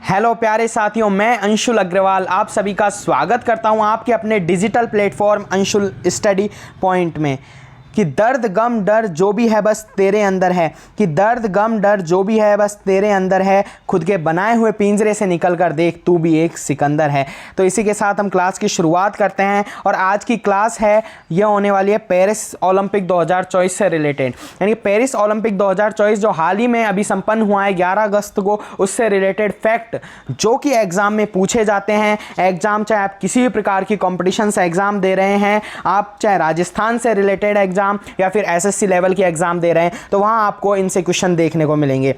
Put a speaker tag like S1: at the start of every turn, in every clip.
S1: Hello प्यारे साथियों, मैं अंशुल अग्रवाल आप सभी का स्वागत करता हूं आपके अपने digital platform Anshul study point में। कि दर्द गम डर जो भी है बस तेरे अंदर है, कि दर्द गम डर जो भी है बस तेरे अंदर है, खुद के बनाए हुए पिंजरे से निकल कर देख तू भी एक सिकंदर है। तो इसी के साथ हम क्लास की शुरुआत करते हैं और आज की क्लास है यह होने वाली है पेरिस ओलंपिक 2024 से रिलेटेड। यानी पेरिस ओलंपिक 2024 जो हाल ही में अभी संपन्न हुआ है 11 अगस्त को, उससे रिलेटेड फैक्ट जो कि एग्ज़ाम में पूछे जाते हैं। एग्ज़ाम चाहे आप किसी भी प्रकार की कॉम्पिटिशन से एग्ज़ाम दे रहे हैं, आप चाहे राजस्थान से रिलेटेड एग्ज़ाम या फिर एसएससी लेवल की एग्जाम दे रहे हैं, तो वहां आपको इनसे क्वेश्चन देखने को मिलेंगे।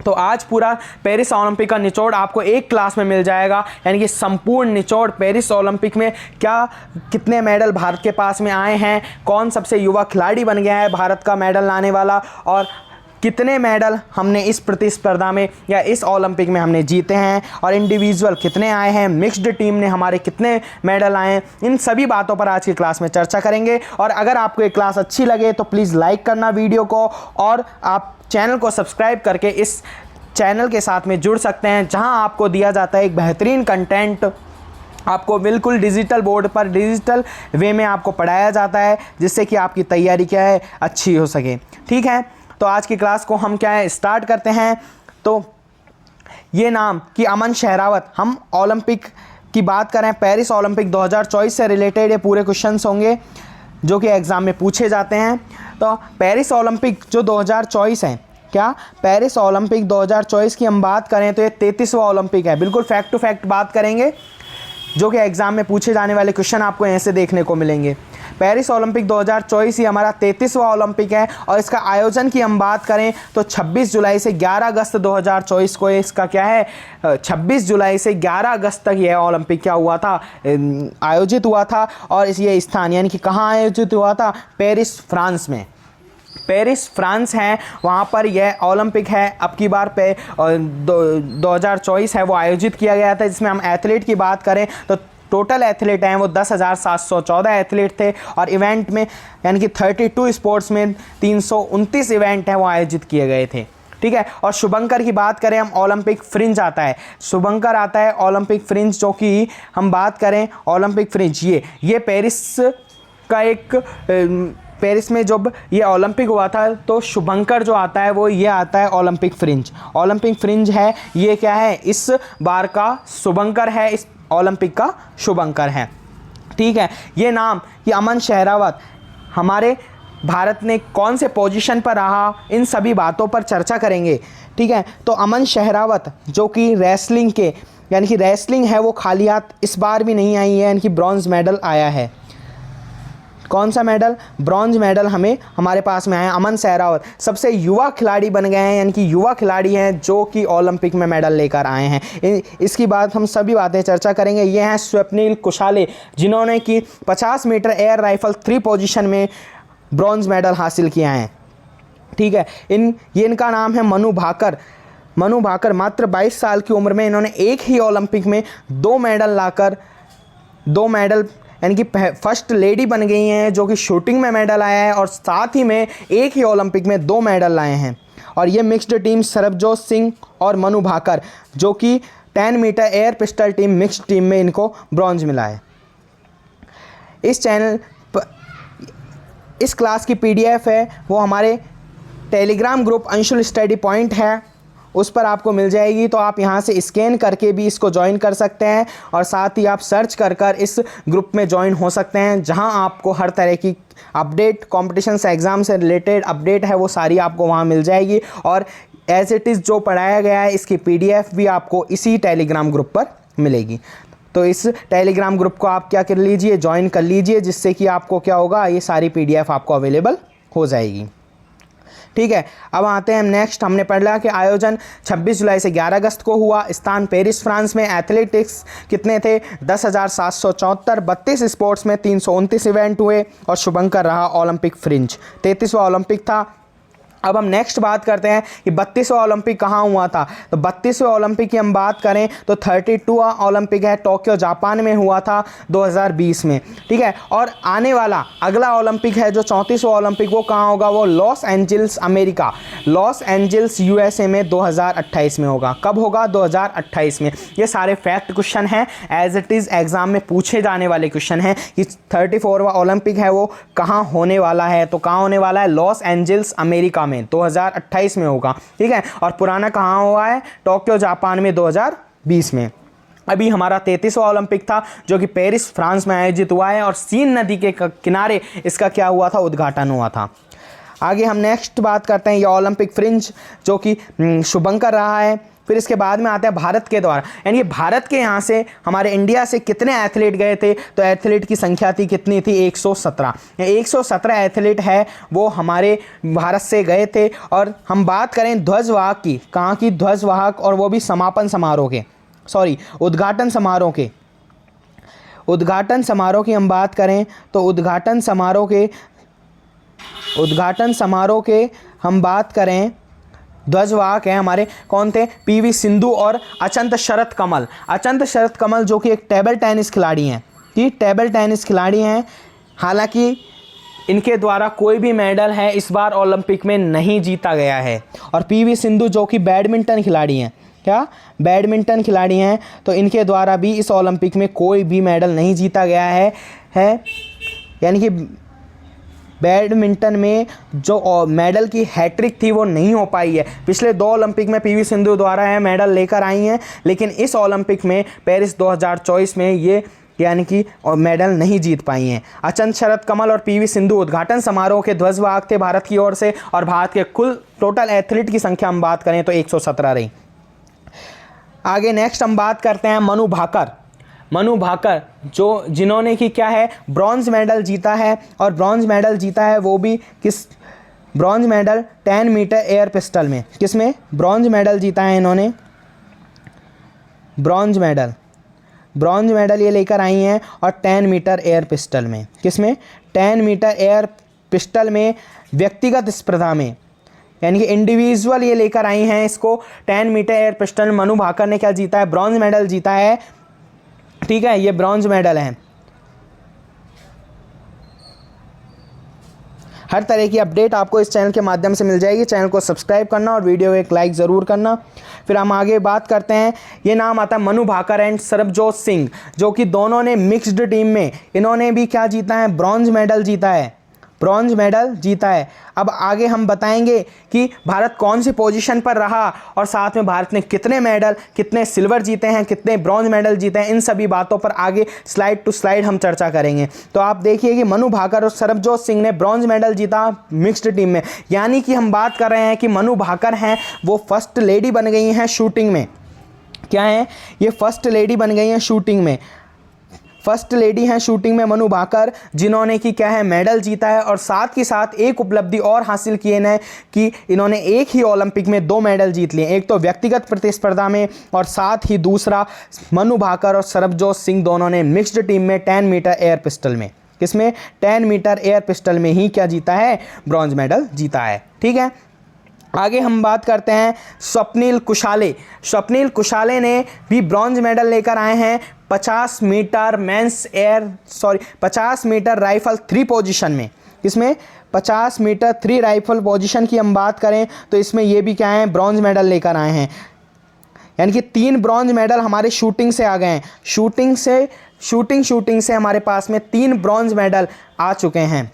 S1: तो आज पूरा पेरिस ओलंपिक का निचोड़ आपको एक क्लास में मिल जाएगा, यानी कि संपूर्ण निचोड़ पेरिस ओलंपिक में क्या कितने मेडल भारत के पास में आए हैं, कौन सबसे युवा खिलाड़ी बन गया है भारत का मेडल लाने वाला, और कितने मेडल हमने इस प्रतिस्पर्धा में या इस ओलंपिक में हमने जीते हैं, और इंडिविजुअल कितने आए हैं, मिक्स्ड टीम ने हमारे कितने मेडल आए हैं, इन सभी बातों पर आज की क्लास में चर्चा करेंगे। और अगर आपको ये क्लास अच्छी लगे तो प्लीज़ लाइक करना वीडियो को, और आप चैनल को सब्सक्राइब करके इस चैनल के साथ में जुड़ सकते हैं, जहां आपको दिया जाता है एक बेहतरीन कंटेंट, आपको बिल्कुल डिजिटल बोर्ड पर डिजिटल वे में आपको पढ़ाया जाता है, जिससे कि आपकी तैयारी क्या है अच्छी हो सके। ठीक है, तो आज की क्लास को हम क्या है स्टार्ट करते हैं। तो ये नाम कि अमन शहरावत, हम ओलंपिक की बात करें, पेरिस ओलंपिक 2024 से रिलेटेड ये पूरे क्वेश्चंस होंगे जो कि एग्ज़ाम में पूछे जाते हैं। तो पेरिस ओलंपिक जो 2024 है, क्या पेरिस ओलंपिक 2024 की हम बात करें तो ये 33वां ओलंपिक है। बिल्कुल फैक्ट टू फैक्ट बात करेंगे, जो कि एग्ज़ाम में पूछे जाने वाले क्वेश्चन आपको ऐसे देखने को मिलेंगे। पेरिस ओलंपिक 2024 ही हमारा 33वां ओलंपिक है, और इसका आयोजन की हम बात करें तो 26 जुलाई से 11 अगस्त 2024 को इसका क्या है 26 जुलाई से 11 अगस्त तक यह ओलंपिक क्या हुआ था, आयोजित हुआ था। और ये स्थान यानी कि कहाँ आयोजित हुआ था, पेरिस फ्रांस में। पेरिस फ्रांस है, वहाँ पर यह ओलंपिक है अब की बार 2024 है वो आयोजित किया गया था। जिसमें हम एथलीट की बात करें तो टोटल एथलीट हैं वो 10,714 एथलीट थे, और इवेंट में यानी कि 32 स्पोर्ट्स में 329 इवेंट हैं वो आयोजित किए गए थे। ठीक है, और शुभंकर की बात करें हम, ओलंपिक फ्रिंज आता है, शुभंकर आता है ओलंपिक फ्रिंज, जो कि हम बात करें ओलंपिक फ्रिंज ये पेरिस का एक पेरिस में जब ये ओलंपिक हुआ था तो शुभंकर जो आता है वो ये आता है ओलंपिक फ्रिंज। ओलंपिक फ्रिंज है ये क्या है, इस बार का शुभंकर है, इस ओलंपिक का शुभंकर है। ठीक है, ये नाम कि अमन शहरावत हमारे भारत ने कौन से पोजीशन पर रहा, इन सभी बातों पर चर्चा करेंगे। ठीक है, तो अमन शहरावत जो कि रेसलिंग के यानी कि रेसलिंग है वो खाली हाथ इस बार भी नहीं आई है, यानी कि ब्रॉन्ज मेडल आया है। कौन सा मेडल, ब्रॉन्ज मेडल हमें हमारे पास में आया। अमन शहरावत सबसे युवा खिलाड़ी बन गए हैं, यानी कि युवा खिलाड़ी हैं जो कि ओलंपिक में मेडल लेकर आए हैं। इसकी बात हम सभी बातें चर्चा करेंगे। ये हैं स्वप्निल कुशाले, जिन्होंने कि 50 मीटर एयर राइफल 3 पोजीशन में ब्रॉन्ज मेडल हासिल किया है। ठीक है, इनका नाम है मनु भाकर। मनु भाकर मात्र 22 साल की उम्र में इन्होंने एक ही ओलंपिक में 2 मेडल यानी कि फर्स्ट लेडी बन गई हैं, जो कि शूटिंग में मेडल आया है, और साथ ही में एक ही ओलंपिक में 2 मेडल लाए हैं। और ये मिक्स्ड टीम सरबजोत सिंह और मनु भाकर, जो कि 10 metre air pistol team mixed team में इनको ब्रॉन्ज मिला है। इस चैनल इस क्लास की PDF है वो हमारे Telegram group Anshul study point है, उस पर आपको मिल जाएगी। तो आप यहाँ से स्कैन करके भी इसको ज्वाइन कर सकते हैं, और साथ ही आप सर्च कर इस ग्रुप में ज्वाइन हो सकते हैं, जहाँ आपको हर तरह की अपडेट, कॉम्पिटिशन से एग्ज़ाम से रिलेटेड अपडेट है वो सारी आपको वहाँ मिल जाएगी। और एज इट इज़ जो पढ़ाया गया है इसकी PDF भी आपको इसी टेलीग्राम ग्रुप पर मिलेगी। तो इस टेलीग्राम ग्रुप को आप क्या कर लीजिए, ज्वाइन कर लीजिए, जिससे कि आपको क्या होगा, ये सारी PDF आपको अवेलेबल हो जाएगी। ठीक है, अब आते हैं नेक्स्ट। हमने पढ़ा कि आयोजन 26 जुलाई से 11 अगस्त को हुआ, स्थान पेरिस फ्रांस में। एथलेटिक्स कितने थे, 10,774, 32 स्पोर्ट्स में 329 इवेंट हुए, और शुभंकर रहा ओलंपिक फ्रिंज। 33वां ओलंपिक था। अब हम नेक्स्ट बात करते हैं कि 32वां ओलंपिक कहाँ हुआ था। तो 32वें ओलंपिक की हम बात करें तो 32वां ओलंपिक है टोक्यो जापान में हुआ था 2020 में, ठीक है। और आने वाला अगला ओलंपिक है जो 34वां ओलंपिक, वो कहाँ होगा, वो Los Angeles America, Los Angeles USA में 2028 में होगा। कब होगा, 2028 में। ये सारे फैक्ट क्वेश्चन हैं, एज इट इज़ एग्जाम में पूछे जाने वाले क्वेश्चन हैं कि 34वां ओलंपिक है वो कहाँ होने वाला है। तो कहाँ होने वाला है, लॉस एंजल्स अमेरिका में 2028 में होगा, ठीक है। और पुराना कहाँ हुआ है, टोक्यो जापान में 2020 में। अभी हमारा 33वां ओलंपिक था जो कि पेरिस फ्रांस में आयोजित हुआ है, और सीन नदी के किनारे इसका क्या हुआ था, उद्घाटन हुआ था। आगे हम नेक्स्ट बात करते हैं ये ओलंपिक फ्रिंज जो कि शुभंकर रहा है। फिर इसके बाद में आते हैं भारत के द्वारा, यानी भारत के यहाँ से हमारे इंडिया से कितने एथलीट गए थे। तो एथलीट की संख्या थी कितनी थी, 117। 117 एथलीट है वो हमारे भारत से गए थे। और हम बात करें ध्वजवाहक की, कहाँ की, ध्वजवाहक, और वो भी समापन समारोह के, उद्घाटन समारोह के। उद्घाटन समारोह की हम बात करें तो उद्घाटन समारोह के हम बात करें, ध्वजवाहक हैं हमारे कौन थे, पीवी सिंधु और अचंत शरत कमल। अचंत शरत कमल जो कि एक टेबल टेनिस खिलाड़ी हैं, कि टेबल टेनिस खिलाड़ी हैं। हालांकि इनके द्वारा कोई भी मेडल है इस बार ओलंपिक में नहीं जीता गया है। और पीवी सिंधु जो कि बैडमिंटन खिलाड़ी हैं, क्या बैडमिंटन खिलाड़ी हैं, तो इनके द्वारा भी इस ओलंपिक में कोई भी मेडल नहीं जीता गया है। यानी कि बैडमिंटन में जो मेडल की हैट्रिक थी वो नहीं हो पाई है। पिछले 2 ओलंपिक में पीवी सिंधु द्वारा है मेडल लेकर आई हैं, लेकिन इस ओलंपिक में पेरिस 2024 में ये यानी कि मेडल नहीं जीत पाई हैं। अचंत शरत कमल और पीवी सिंधु उद्घाटन समारोह के ध्वजवाहक थे भारत की ओर से। और भारत के कुल टोटल एथलीट की संख्या हम बात करें तो 117 रही। आगे नेक्स्ट हम बात करते हैं मनु भाकर। मनु भाकर जिन्होंने कि क्या है, ब्रॉन्ज मेडल जीता है। और ब्रॉन्ज मेडल जीता है वो भी bronze medal 10 metre air pistol में। किसमें ब्रॉन्ज मेडल जीता है इन्होंने, ब्रॉन्ज मेडल ये लेकर आई हैं। और 10 मीटर एयर पिस्टल में, किसमें, 10 मीटर एयर पिस्टल में व्यक्तिगत स्पर्धा में, यानी कि इंडिविजुअल ये लेकर आई हैं इसको। 10 metre air pistol Manu Bhaker ने क्या जीता है, ब्रॉन्ज मेडल जीता है, ठीक है। ये ब्रॉन्ज मेडल है। हर तरह की अपडेट आपको इस चैनल के माध्यम से मिल जाएगी। चैनल को सब्सक्राइब करना और वीडियो को एक लाइक ज़रूर करना। फिर हम आगे बात करते हैं, ये नाम आता है मनु भाकर एंड सरबजोत सिंह, जो कि दोनों ने मिक्स्ड टीम में इन्होंने भी क्या जीता है, ब्रॉन्ज मेडल जीता है। अब आगे हम बताएंगे कि भारत कौन सी पोजीशन पर रहा और साथ में भारत ने कितने मेडल, कितने सिल्वर जीते हैं, कितने ब्रॉन्ज मेडल जीते हैं, इन सभी बातों पर आगे स्लाइड टू स्लाइड हम चर्चा करेंगे। तो आप देखिए कि मनु भाकर और सरबजोत सिंह ने ब्रॉन्ज मेडल जीता मिक्स्ड टीम में। यानी कि हम बात कर रहे हैं कि मनु भाकर हैं वो फर्स्ट लेडी बन गई हैं शूटिंग में। क्या है ये, फर्स्ट लेडी बन गई हैं शूटिंग में। फर्स्ट लेडी हैं शूटिंग में मनु भाकर, जिन्होंने कि क्या है, मेडल जीता है। और साथ ही साथ एक उपलब्धि और हासिल किए हैं कि इन्होंने एक ही ओलंपिक में 2 मेडल जीत लिए। एक तो व्यक्तिगत प्रतिस्पर्धा में, और साथ ही दूसरा मनु भाकर और सरबजोत सिंह दोनों ने मिक्स्ड टीम में 10 मीटर एयर पिस्टल में, किसमें, 10 मीटर एयर पिस्टल में ही क्या जीता है, ब्रॉन्ज मेडल जीता है, ठीक है। आगे हम बात करते हैं स्वप्निल कुशाले ने भी ब्रॉन्ज मेडल लेकर आए हैं 50 मीटर राइफल 3 पोजीशन में। इसमें 50 मीटर 3 राइफल पोजीशन की हम बात करें तो इसमें ये भी क्या है, ब्रॉन्ज मेडल लेकर आए हैं। यानी कि 3 ब्रॉन्ज मेडल हमारे शूटिंग से आ गए हैं। शूटिंग से हमारे पास में 3 ब्रॉन्ज मेडल आ चुके हैं।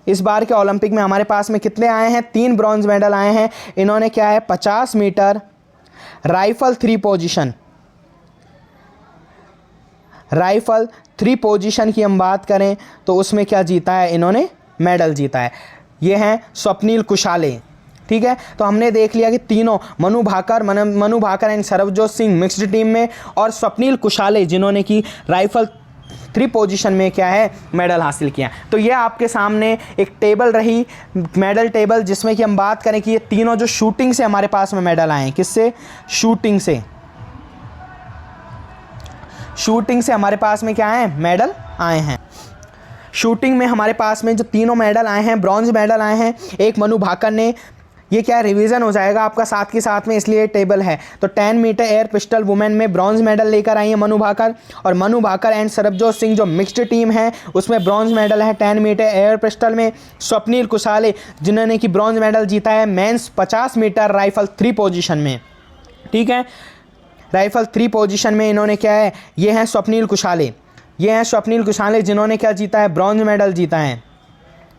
S1: इस बार के ओलंपिक में हमारे पास में कितने आए हैं, 3 ब्रॉन्ज मेडल आए हैं। इन्होंने क्या है, 50 मीटर राइफल 3 पोजीशन की हम बात करें तो उसमें क्या जीता है, इन्होंने मेडल जीता है। ये हैं स्वप्निल कुशाले, ठीक है। तो हमने देख लिया कि तीनों Manu Bhaker and Sarabjot Singh mixed team में, और स्वप्निल कुशाले जिन्होंने की राइफल 3 पोजीशन में क्या है, मेडल हासिल किया। तो ये आपके सामने एक टेबल रही, मेडल टेबल, जिसमें कि हम बात करें कि ये तीनों जो शूटिंग से हमारे पास में मेडल आए हैं, किससे, शूटिंग से हमारे पास में क्या है, मेडल आए हैं। शूटिंग में हमारे पास में जो तीनों मेडल आए हैं, ब्रॉन्ज मेडल आए हैं, एक मनु भाकर ने, ये क्या रिवीजन हो जाएगा आपका साथ के साथ में, इसलिए टेबल है। तो 10 मीटर एयर पिस्टल वुमेन में ब्रॉन्ज मेडल लेकर आई है मनु भाकर, और मनु भाकर एंड सरबजोत सिंह जो मिक्स्ड टीम है उसमें ब्रॉन्ज मेडल है 10 मीटर एयर पिस्टल में। स्वप्निल कुशाले जिन्होंने कि ब्रॉन्ज मेडल जीता है मेंस 50 मीटर राइफल 3 पोजीशन में, ठीक है, राइफल 3 पोजीशन में इन्होंने क्या है, ये हैं स्वप्निल कुशाले, ये हैं स्वप्निल कुशाले जिन्होंने क्या जीता है, ब्रॉन्ज मेडल जीता है,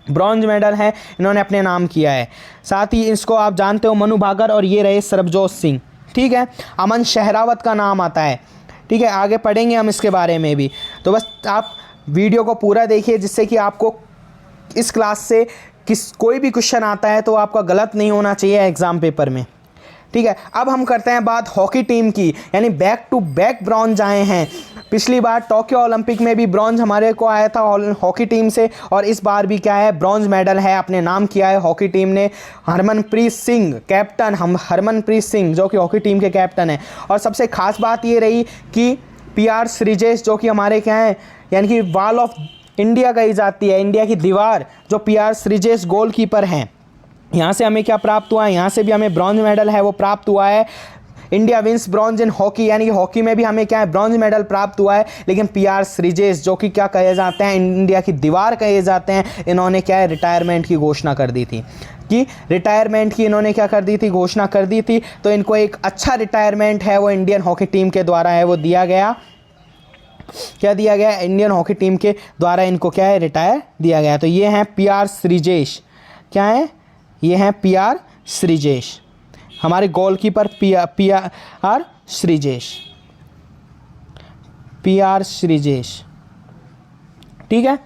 S1: ब्रॉन्ज मेडल है इन्होंने अपने नाम किया है। साथ ही इसको आप जानते हो मनु भाकर, और ये रहे सरबजोत सिंह, ठीक है। अमन शहरावत का नाम आता है, ठीक है, आगे पढ़ेंगे हम इसके बारे में भी। तो बस आप वीडियो को पूरा देखिए जिससे कि आपको इस क्लास से कोई भी क्वेश्चन आता है तो आपका गलत नहीं होना चाहिए एग्ज़ाम पेपर में, ठीक है। अब हम करते हैं बात हॉकी टीम की, यानी बैक टू बैक ब्रॉन्ज आए हैं। पिछली बार टोक्यो ओलंपिक में भी ब्रॉन्ज हमारे को आया था हॉकी टीम से, और इस बार भी क्या है, ब्रॉन्ज मेडल है अपने नाम किया है हॉकी टीम ने। हरमनप्रीत सिंह कैप्टन, हरमनप्रीत सिंह जो कि हॉकी टीम के कैप्टन हैं। और सबसे खास बात ये रही कि PR श्रीजेश जो कि हमारे क्या हैं, यानी कि वॉल ऑफ इंडिया कही जाती है, इंडिया की दीवार, जो PR श्रीजेश गोलकीपर हैं, यहाँ से हमें क्या प्राप्त हुआ है, यहाँ से भी हमें ब्रॉन्ज मेडल है वो प्राप्त हुआ है। India wins bronze in hockey, यानी कि हॉकी में भी हमें क्या है, ब्रॉन्ज मेडल प्राप्त हुआ है। लेकिन PR श्रीजेश जो कि क्या कहे जाते हैं, इंडिया की दीवार कहे जाते हैं, इन्होंने क्या है, रिटायरमेंट की घोषणा कर दी थी, कि रिटायरमेंट की इन्होंने क्या कर दी थी, घोषणा कर दी थी। तो इनको एक अच्छा रिटायरमेंट है वो इंडियन हॉकी टीम के द्वारा है वो दिया गया, क्या दिया गया, इंडियन हॉकी टीम के द्वारा इनको क्या है, रिटायर दिया गया। तो ये हैं PR श्रीजेश, क्या है, ये हैं PR श्रीजेश, हमारे goalkeeper PR Sreejesh, PR Sreejesh, ठीक है।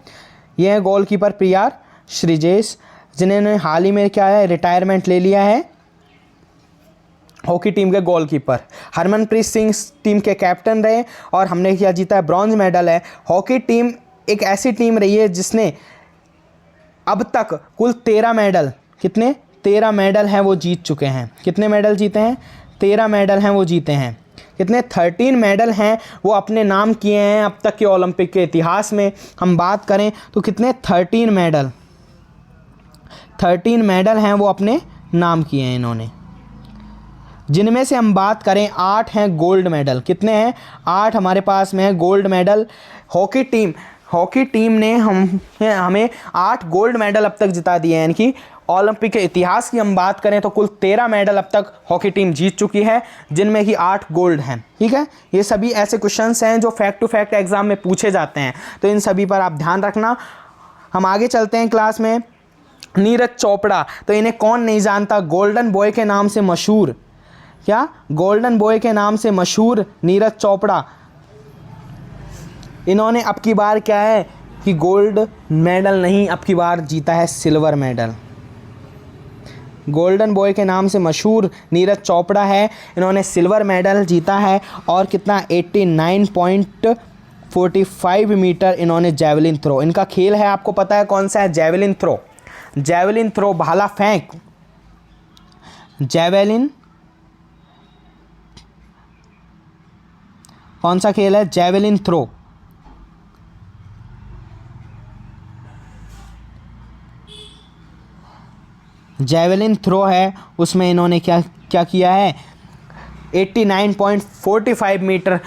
S1: ये हैं गोलकीपर PR श्रीजेश जिन्होंने हाल ही में क्या है, रिटायरमेंट ले लिया है हॉकी टीम के गोलकीपर। हरमनप्रीत सिंह टीम के कैप्टन रहे, और हमने क्या जीता है, ब्रॉन्ज मेडल है। हॉकी टीम एक ऐसी टीम रही है जिसने अब तक कुल 13 मेडल, कितने, 13 मेडल हैं वो जीत चुके हैं। कितने मेडल जीते हैं, 13 मेडल हैं वो जीते हैं। कितने, 13 मेडल हैं वो अपने नाम किए हैं अब तक के ओलंपिक के इतिहास में। हम बात करें तो कितने, 13 मेडल हैं वो अपने नाम किए हैं इन्होंने, जिनमें से हम बात करें 8 हैं गोल्ड मेडल। कितने हैं, 8 हमारे पास में है गोल्ड मेडल। हॉकी टीम ने हमें 8 गोल्ड मेडल अब तक जिता दिए हैं, यानी कि ओलंपिक के इतिहास की हम बात करें तो कुल 13 मेडल अब तक हॉकी टीम जीत चुकी है, जिनमें कि 8 गोल्ड हैं, ठीक है। ये सभी ऐसे क्वेश्चंस हैं जो फैक्ट टू फैक्ट एग्जाम में पूछे जाते हैं, तो इन सभी पर आप ध्यान रखना। हम आगे चलते हैं क्लास में। नीरज चोपड़ा, तो इन्हें कौन नहीं जानता, गोल्डन बॉय के नाम से मशहूर, क्या, गोल्डन बॉय के नाम से मशहूर नीरज चोपड़ा। इन्होंने अब की बार क्या है कि गोल्ड मेडल नहीं, अब की बार जीता है सिल्वर मेडल। गोल्डन बॉय के नाम से मशहूर नीरज चोपड़ा है, इन्होंने सिल्वर मेडल जीता है। और कितना, 89.45 मीटर इन्होंने जैवलिन थ्रो, इनका खेल है, आपको पता है कौन सा है, जैवलिन थ्रो, जैवलिन थ्रो, भाला फेंक, जैवलिन, कौन सा खेल है, जैवलिन थ्रो। जैवलिन थ्रो है, उसमें इन्होंने क्या क्या किया है, 89.45 मीटर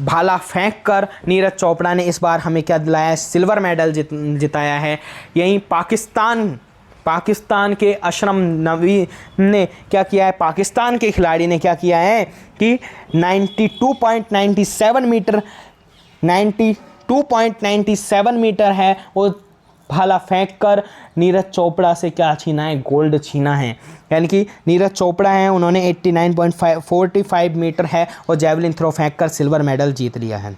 S1: भाला फेंक कर नीरज चोपड़ा ने इस बार हमें क्या दिलाया है, सिल्वर मेडल जिताया है। यहीं पाकिस्तान के अशरम नवी ने क्या किया है, पाकिस्तान के खिलाड़ी ने क्या किया है कि 92.97 मीटर है वो भाला फेंक कर नीरज चोपड़ा से क्या छीना है, गोल्ड छीना है। यानी कि नीरज चोपड़ा हैं, उन्होंने 89.45 मीटर है और जैवलिन थ्रो फेंक कर सिल्वर मेडल जीत लिया है,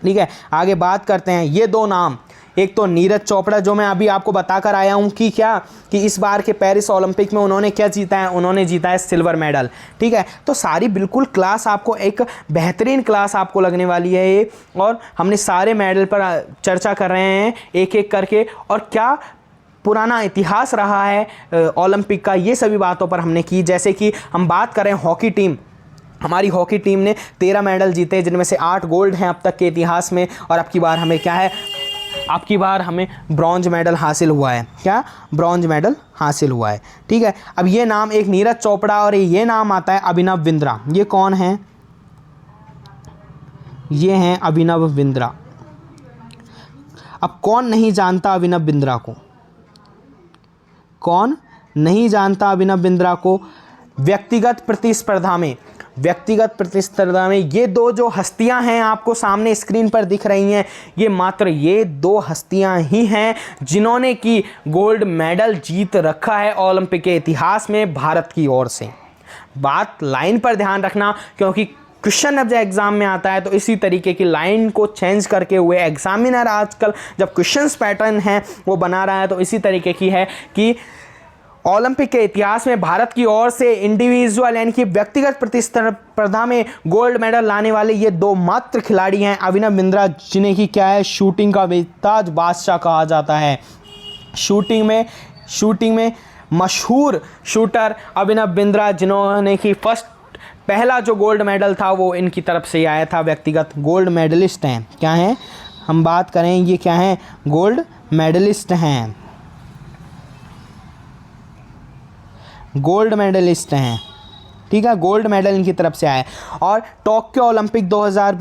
S1: ठीक है। आगे बात करते हैं, ये दो नाम, एक तो नीरज चोपड़ा जो मैं अभी आपको बताकर आया हूँ कि क्या कि इस बार के पेरिस ओलंपिक में उन्होंने क्या जीता है, उन्होंने जीता है सिल्वर मेडल, ठीक है। तो सारी बिल्कुल क्लास आपको एक बेहतरीन क्लास आपको लगने वाली है ये, और हमने सारे मेडल पर चर्चा कर रहे हैं एक एक करके, और क्या पुराना इतिहास रहा है ओलंपिक का, ये सभी बातों पर हमने की। जैसे कि हम बात करें हॉकी टीम, हमारी हॉकी टीम ने 13 मेडल जीते, जिनमें से 8 गोल्ड हैं अब तक के इतिहास में, और अब की बार हमें क्या है आपकी बार हमें ब्रॉन्ज मेडल हासिल हुआ है। क्या? ब्रॉन्ज मेडल हासिल हुआ है। ठीक है, अब ये नाम एक नीरज चोपड़ा और ये नाम आता है अभिनव बिंद्रा। ये कौन है? ये हैं अभिनव बिंद्रा। अब कौन नहीं जानता अभिनव बिंद्रा को? कौन नहीं जानता अभिनव बिंद्रा को? व्यक्तिगत प्रतिस्पर्धा में ये दो जो हस्तियां हैं आपको सामने स्क्रीन पर दिख रही हैं, ये मात्र ये दो हस्तियां ही हैं जिन्होंने की गोल्ड मेडल जीत रखा है ओलंपिक के इतिहास में भारत की ओर से। बात लाइन पर ध्यान रखना, क्योंकि क्वेश्चन अब जब एग्जाम में आता है तो इसी तरीके की लाइन को चेंज करके हुए एग्जामिनर आजकल जब क्वेश्चंस पैटर्न है वो बना रहा है तो इसी तरीके की है कि ओलंपिक के इतिहास में भारत की ओर से इंडिविजुअल यानी कि व्यक्तिगत प्रतिस्पर्धा में गोल्ड मेडल लाने वाले ये दो मात्र खिलाड़ी हैं अभिनव बिंद्रा, जिन्हें की क्या है, शूटिंग का बेताज बादशाह कहा जाता है। शूटिंग में मशहूर शूटर अभिनव बिंद्रा, जिन्होंने की पहला जो गोल्ड मेडल था वो इनकी तरफ से आया था। व्यक्तिगत गोल्ड मेडलिस्ट हैं। क्या हैं? हम बात करें ये क्या हैं? गोल्ड मेडलिस्ट हैं। गोल्ड मेडलिस्ट हैं। ठीक है, गोल्ड मेडल इनकी तरफ से आया है। और टोक्यो ओलंपिक 2000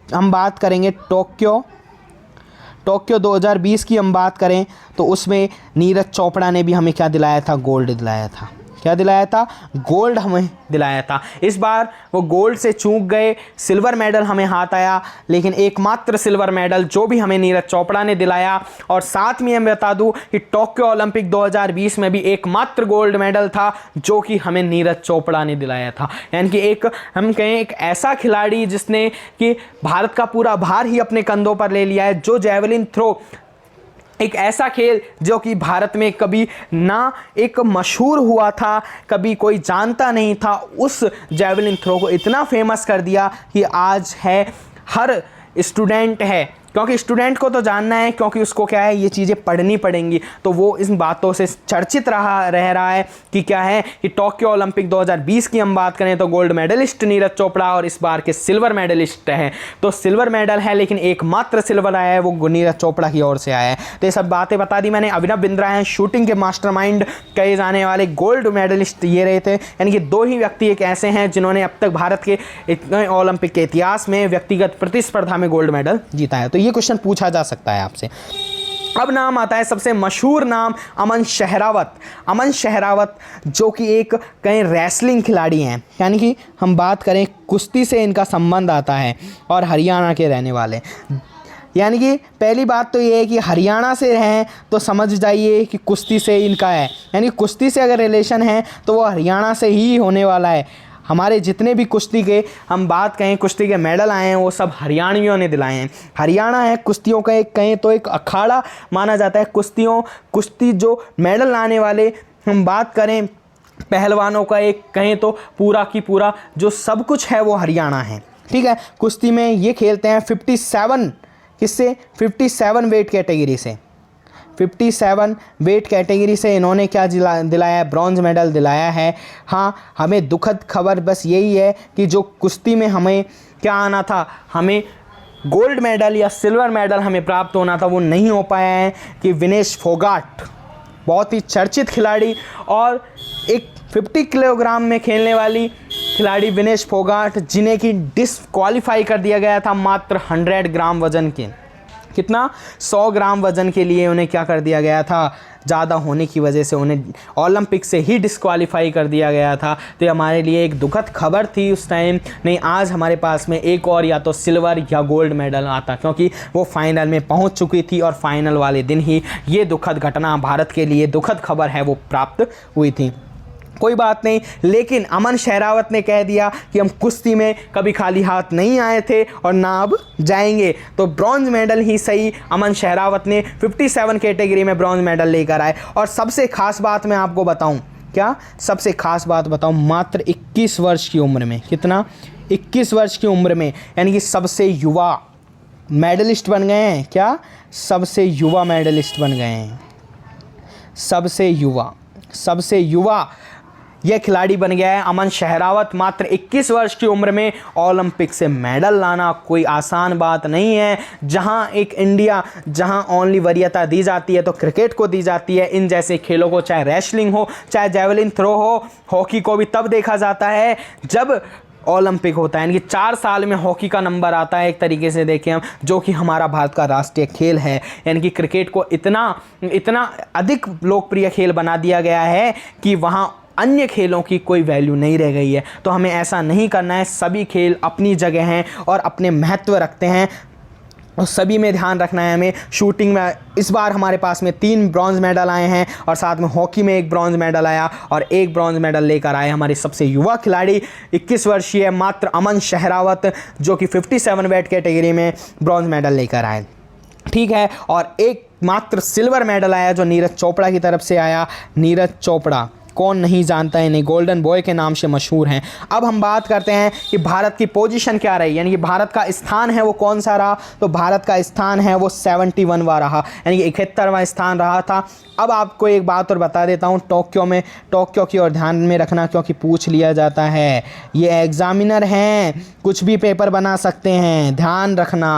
S1: हम बात करेंगे, टोक्यो 2020 की हम बात करें तो उसमें नीरज चोपड़ा ने भी हमें क्या दिलाया था? गोल्ड दिलाया था। क्या दिलाया था? गोल्ड हमें दिलाया था। इस बार वो गोल्ड से चूक गए, सिल्वर मेडल हमें हाथ आया, लेकिन एकमात्र सिल्वर मेडल जो भी हमें नीरज चोपड़ा ने दिलाया। और साथ में मैं बता दूं कि टोक्यो ओलंपिक 2020 में भी एकमात्र गोल्ड मेडल था जो कि हमें नीरज चोपड़ा ने दिलाया था। यानी कि एक हम कहें एक ऐसा खिलाड़ी जिसने कि भारत का पूरा भार ही अपने कंधों पर ले लिया है। जो जैवलिन थ्रो, एक ऐसा खेल जो कि भारत में कभी ना एक मशहूर हुआ था, कभी कोई जानता नहीं था, उस जैवलिन थ्रो को इतना फेमस कर दिया कि आज है हर स्टूडेंट है, क्योंकि स्टूडेंट को तो जानना है, क्योंकि उसको क्या है, ये चीज़ें पढ़नी पड़ेंगी। तो वो इन बातों से चर्चित रह रहा है कि क्या है कि टोक्यो ओलंपिक 2020 की हम बात करें तो गोल्ड मेडलिस्ट नीरज चोपड़ा और इस बार के सिल्वर मेडलिस्ट हैं। तो सिल्वर मेडल है, लेकिन एकमात्र सिल्वर आया है वो नीरज चोपड़ा की ओर से आया है। तो ये सब बातें बता दी मैंने। अभिनव बिंद्रा हैं शूटिंग के मास्टरमाइंड कहे जाने वाले गोल्ड मेडलिस्ट ये रहे थे। यानी कि दो ही व्यक्ति एक ऐसे हैं जिन्होंने अब तक भारत के ओलंपिक के इतिहास में व्यक्तिगत प्रतिस्पर्धा में गोल्ड मेडल जीता है। तो ये क्वेश्चन पूछा जा सकता है आपसे। अब नाम आता है सबसे मशहूर नाम, अमन शेहरावत। अमन शेहरावत जो कि एक कहीं रेसलिंग खिलाड़ी हैं, यानी कि हम बात करें कुश्ती से इनका संबंध आता है और हरियाणा के रहने वाले। यानी कि पहली बात तो ये है कि हरियाणा से हैं तो समझ जाइए कि कुश्ती से इनका है, यानी कुश्ती से अगर रिलेशन है तो वो हरियाणा से ही होने वाला है। हमारे जितने भी कुश्ती के हम बात कहें कुश्ती के मेडल आए हैं वो सब हरियाणवियों ने दिलाए हैं। हरियाणा है कुश्तियों का एक कहें तो एक अखाड़ा माना जाता है। कुश्ती जो मेडल लाने वाले हम बात करें पहलवानों का एक कहें तो पूरा की पूरा जो सब कुछ है वो हरियाणा है। ठीक है, कुश्ती में ये खेलते हैं 57 किससे? 57 वेट कैटेगरी से। 57 वेट कैटेगरी से इन्होंने क्या दिलाया है? ब्रॉन्ज मेडल दिलाया है। हाँ, हमें दुखद खबर बस यही है कि जो कुश्ती में हमें क्या आना था, हमें गोल्ड मेडल या सिल्वर मेडल हमें प्राप्त होना था, वो नहीं हो पाया है। कि विनेश फोगाट बहुत ही चर्चित खिलाड़ी और एक 50 किलोग्राम में खेलने वाली खिलाड़ी विनेश फोगाट, जिन्हें कि डिस्क्वालीफाई कर दिया गया था मात्र 100 ग्राम वजन के। कितना? 100 ग्राम वजन के लिए उन्हें क्या कर दिया गया था? ज़्यादा होने की वजह से उन्हें ओलंपिक से ही डिस्क्वालीफाई कर दिया गया था। तो ये हमारे लिए एक दुखद खबर थी उस टाइम। नहीं, आज हमारे पास में एक और या तो सिल्वर या गोल्ड मेडल आता, क्योंकि वो फाइनल में पहुंच चुकी थी और फाइनल वाले दिन ही ये दुखद घटना, भारत के लिए दुखद खबर है, वो प्राप्त हुई थी। कोई बात नहीं, लेकिन अमन शेहरावत ने कह दिया कि हम कुश्ती में कभी खाली हाथ नहीं आए थे और ना अब जाएंगे। तो ब्रॉन्ज मेडल ही सही, अमन शेहरावत ने 57 कैटेगरी में ब्रॉन्ज मेडल लेकर आए। और सबसे खास बात मैं आपको बताऊं, क्या सबसे खास बात बताऊं, मात्र 21 वर्ष की उम्र में। कितना? 21 वर्ष की उम्र में, यानी कि सबसे युवा मेडलिस्ट बन गए हैं। क्या? सबसे युवा मेडलिस्ट बन गए हैं। सबसे युवा यह खिलाड़ी बन गया है अमन शहरावत। मात्र 21 वर्ष की उम्र में ओलंपिक से मेडल लाना कोई आसान बात नहीं है। जहां ओनली वरीयता दी जाती है तो क्रिकेट को दी जाती है। इन जैसे खेलों को, चाहे रेसलिंग हो, चाहे जेवलिन थ्रो हो, हॉकी को भी तब देखा जाता है जब ओलंपिक होता है। यानी कि 4 साल में हॉकी का नंबर आता है, एक तरीके से देखें हम, जो कि हमारा भारत का राष्ट्रीय खेल है। यानी कि क्रिकेट को इतना अधिक लोकप्रिय खेल बना दिया गया है कि वहाँ अन्य खेलों की कोई वैल्यू नहीं रह गई है। तो हमें ऐसा नहीं करना है। सभी खेल अपनी जगह हैं और अपने महत्व रखते हैं और सभी में ध्यान रखना है हमें। शूटिंग में इस बार हमारे पास में 3 ब्रॉन्ज़ मेडल आए हैं और साथ में हॉकी में 1 ब्रॉन्ज़ मेडल आया और 1 ब्रॉन्ज़ मेडल लेकर आए हमारे सबसे युवा खिलाड़ी 21 वर्षीय मात्र अमन शहरावत, जो कि 57 वेट कैटेगरी में ब्रॉन्ज़ मेडल लेकर आए। ठीक है, और एक मात्र सिल्वर मेडल आया जो नीरज चोपड़ा की तरफ से आया। नीरज चोपड़ा कौन नहीं जानता है इन्हें, गोल्डन बॉय के नाम से मशहूर हैं। अब हम बात करते हैं कि भारत की पोजीशन क्या रही, यानी कि भारत का स्थान है वो कौन सा रहा। तो भारत का स्थान है वो 71वां रहा, यानी कि 71वां स्थान रहा था। अब आपको एक बात और बता देता हूँ, टोक्यो की ओर ध्यान में रखना क्योंकि पूछ लिया जाता है। ये एग्जामिनर हैं, कुछ भी पेपर बना सकते हैं, ध्यान रखना।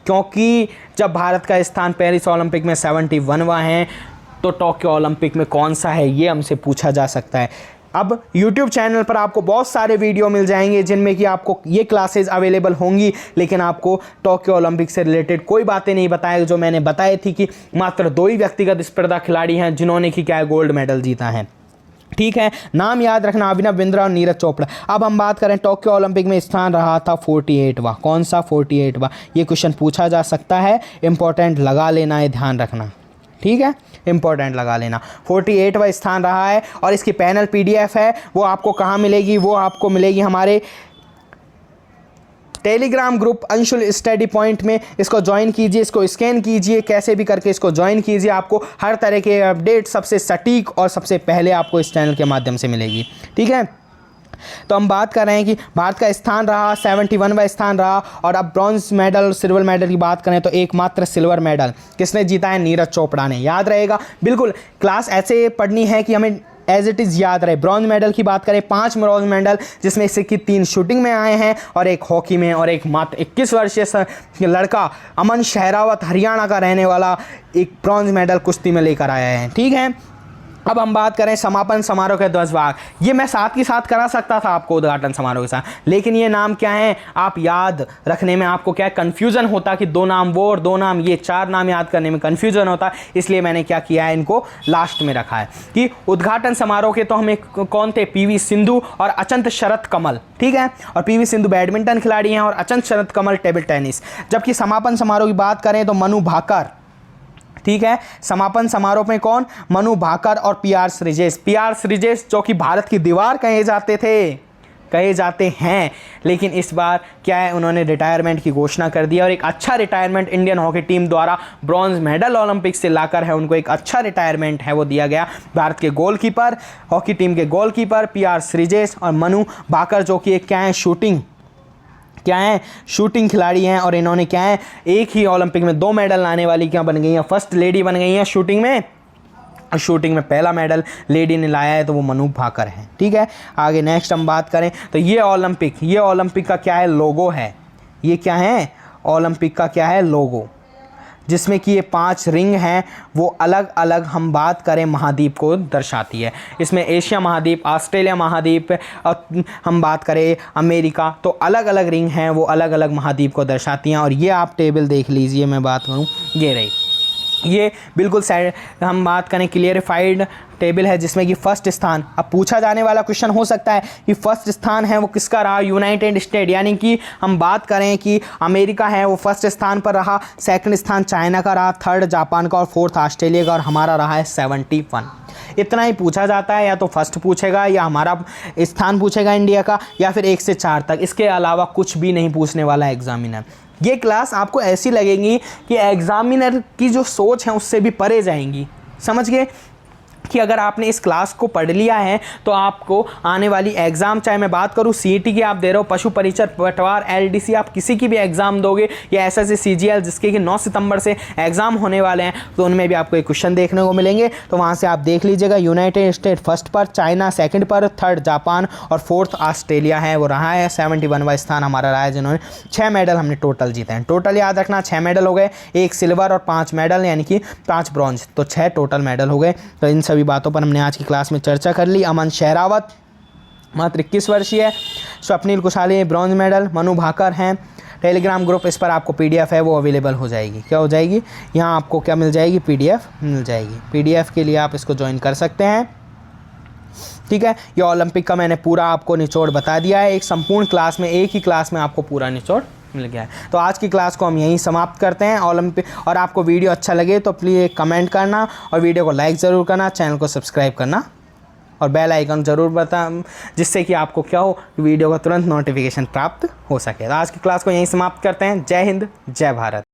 S1: क्योंकि जब भारत का स्थान पेरिस ओलंपिक में 71वां है तो टोक्यो ओलंपिक में कौन सा है ये हमसे पूछा जा सकता है। अब YouTube चैनल पर आपको बहुत सारे वीडियो मिल जाएंगे जिनमें कि आपको ये क्लासेस अवेलेबल होंगी, लेकिन आपको टोक्यो ओलंपिक से रिलेटेड कोई बातें नहीं बताएगा। जो मैंने बताई थी कि मात्र 2 ही व्यक्तिगत स्पर्धा खिलाड़ी हैं जिन्होंने कि क्या है गोल्ड मेडल जीता है। ठीक है, नाम याद रखना, अभिनव बिंद्रा और नीरज चोपड़ा। अब हम बात करें टोक्यो ओलंपिक में स्थान रहा था 48वां। कौन सा 48वां, ये क्वेश्चन पूछा जा सकता है। इंपॉर्टेंट लगा लेना है, ध्यान रखना। ठीक है, इंपॉर्टेंट लगा लेना। 48वां स्थान रहा है और इसकी पैनल PDF है वो आपको कहाँ मिलेगी, वो आपको मिलेगी हमारे Telegram group Anshul study point में। इसको ज्वाइन कीजिए, इसको स्कैन कीजिए, कैसे भी करके इसको ज्वाइन कीजिए। आपको हर तरह के अपडेट सबसे सटीक और सबसे पहले आपको इस चैनल के माध्यम से मिलेगी। ठीक है, तो हम बात कर रहे हैं कि भारत का स्थान रहा 71वां स्थान रहा। और अब ब्रॉन्ज मेडल और सिल्वर मेडल की बात करें तो एकमात्र सिल्वर मेडल किसने जीता है, नीरज चोपड़ा ने। याद रहेगा, बिल्कुल क्लास ऐसे पढ़नी है कि हमें एज इट इज़ याद रहे। ब्रॉन्ज मेडल की बात करें 5 ब्रॉन्ज मेडल, जिसमें से कि 3 शूटिंग में आए हैं और 1 हॉकी में, और एक मात्र 21 वर्षीय लड़का अमन शहरावत हरियाणा का रहने वाला एक ब्रॉन्ज मेडल कुश्ती में लेकर आया है। ठीक है, अब हम बात करें समापन समारोह के ध्वजवाहक। ये मैं साथ के साथ करा सकता था आपको उद्घाटन समारोह के साथ, लेकिन ये नाम क्या है आप याद रखने में आपको क्या कन्फ्यूज़न होता कि 2 नाम वो और 2 नाम ये, 4 नाम याद करने में कन्फ्यूज़न होता। इसलिए मैंने क्या किया है, इनको लास्ट में रखा है कि उद्घाटन समारोह के तो हमें कौन थे, PV सिंधु और अचंत शरत कमल। ठीक है, और PV सिंधु बैडमिंटन खिलाड़ी हैं और अचंत शरत कमल टेबल टेनिस। जबकि समापन समारोह की बात करें तो मनु भाकर। ठीक है, समापन समारोह में कौन, मनु भाकर और PR श्रीजेश जो कि भारत की दीवार कहे जाते हैं, लेकिन इस बार क्या है उन्होंने रिटायरमेंट की घोषणा कर दिया और एक अच्छा रिटायरमेंट इंडियन हॉकी टीम द्वारा ब्रॉन्ज मेडल ओलंपिक से लाकर है उनको एक अच्छा रिटायरमेंट है वो दिया गया। भारत के गोलकीपर, हॉकी टीम के गोलकीपर PR श्रीजेश और मनु भाकर जो कि एक शूटिंग खिलाड़ी हैं और इन्होंने क्या है एक ही ओलंपिक में 2 मेडल लाने वाली क्या बन गई हैं, फर्स्ट लेडी बन गई हैं शूटिंग में। और शूटिंग में पहला मेडल लेडी ने लाया है तो वो मनु भाकर है। ठीक है, आगे नेक्स्ट हम बात करें तो ये ओलंपिक का क्या है, लोगो है। ये क्या है, ओलंपिक का क्या है, लोगो, जिसमें कि ये 5 रिंग हैं वो अलग अलग हम बात करें महाद्वीप को दर्शाती है। इसमें एशिया महाद्वीप, ऑस्ट्रेलिया महाद्वीप और हम बात करें अमेरिका, तो अलग अलग रिंग हैं वो अलग अलग महाद्वीप को दर्शाती हैं। और ये आप टेबल देख लीजिए, मैं बात करूँ ये रही, ये बिल्कुल हम बात करें क्लियरिफाइड टेबल है जिसमें कि फर्स्ट स्थान, अब पूछा जाने वाला क्वेश्चन हो सकता है कि फर्स्ट स्थान है वो किसका रहा, यूनाइटेड स्टेट, यानी कि हम बात करें कि अमेरिका है वो फर्स्ट स्थान पर रहा, सेकंड स्थान चाइना का रहा, थर्ड जापान का और फोर्थ ऑस्ट्रेलिया का, और हमारा रहा है 71। इतना ही पूछा जाता है, या तो फर्स्ट पूछेगा या हमारा स्थान पूछेगा इंडिया का, या फिर 1 से 4 तक। इसके अलावा कुछ भी नहीं पूछने वाला एग्जामिनर। ये क्लास आपको ऐसी लगेगी कि एग्जामिनर की जो सोच है उससे भी परे जाएंगी, समझ गए। कि अगर आपने इस क्लास को पढ़ लिया है तो आपको आने वाली एग्ज़ाम, चाहे मैं बात करूँ सीईटी की आप दे रहे हो, पशु परिचर, पटवार, एलडीसी, आप किसी की भी एग्ज़ाम दोगे, या एसएससी सीजीएल जिसके कि 9 सितंबर से एग्ज़ाम होने वाले हैं, तो उनमें भी आपको एक क्वेश्चन देखने को मिलेंगे। तो वहाँ से आप देख लीजिएगा, यूनाइटेड स्टेट फर्स्ट पर, चाइना सेकंड पर, थर्ड जापान और फोर्थ ऑस्ट्रेलिया है, वो रहा है। 71वां स्थान हमारा रहा है, जिन्होंने 6 मेडल हमने टोटल जीते हैं। टोटल याद रखना 6 मेडल हो गए, 1 सिल्वर और 5 मेडल, यानी कि 5 ब्रॉन्ज, तो 6 टोटल मेडल हो गए। तो इन सभी बातों पर हमने आज की क्लास में चर्चा कर ली। अमन शेरावत मात्र 21 वर्षीय, स्वप्निल कुशाली ब्रॉन्ज मेडल, मनु भाकर हैं। टेलीग्राम ग्रुप, इस पर आपको पीडीएफ है वो अवेलेबल हो जाएगी। क्या हो जाएगी, यहाँ आपको क्या मिल जाएगी, पीडीएफ मिल जाएगी। पीडीएफ के लिए आप इसको ज्वाइन कर सकते हैं, ठीक है। ये ओलंपिक का मैंने पूरा आपको निचोड़ बता दिया है, एक संपूर्ण क्लास में, एक ही क्लास में आपको पूरा निचोड़ मिल गया है। तो आज की क्लास को हम यहीं समाप्त करते हैं। ओलंपिक, और आपको वीडियो अच्छा लगे तो प्लीज़ कमेंट करना और वीडियो को लाइक ज़रूर करना, चैनल को सब्सक्राइब करना और बेल आइकन ज़रूर बता, जिससे कि आपको क्या हो, वीडियो का तुरंत नोटिफिकेशन प्राप्त हो सके। तो आज की क्लास को यहीं समाप्त करते हैं। जय हिंद, जय भारत।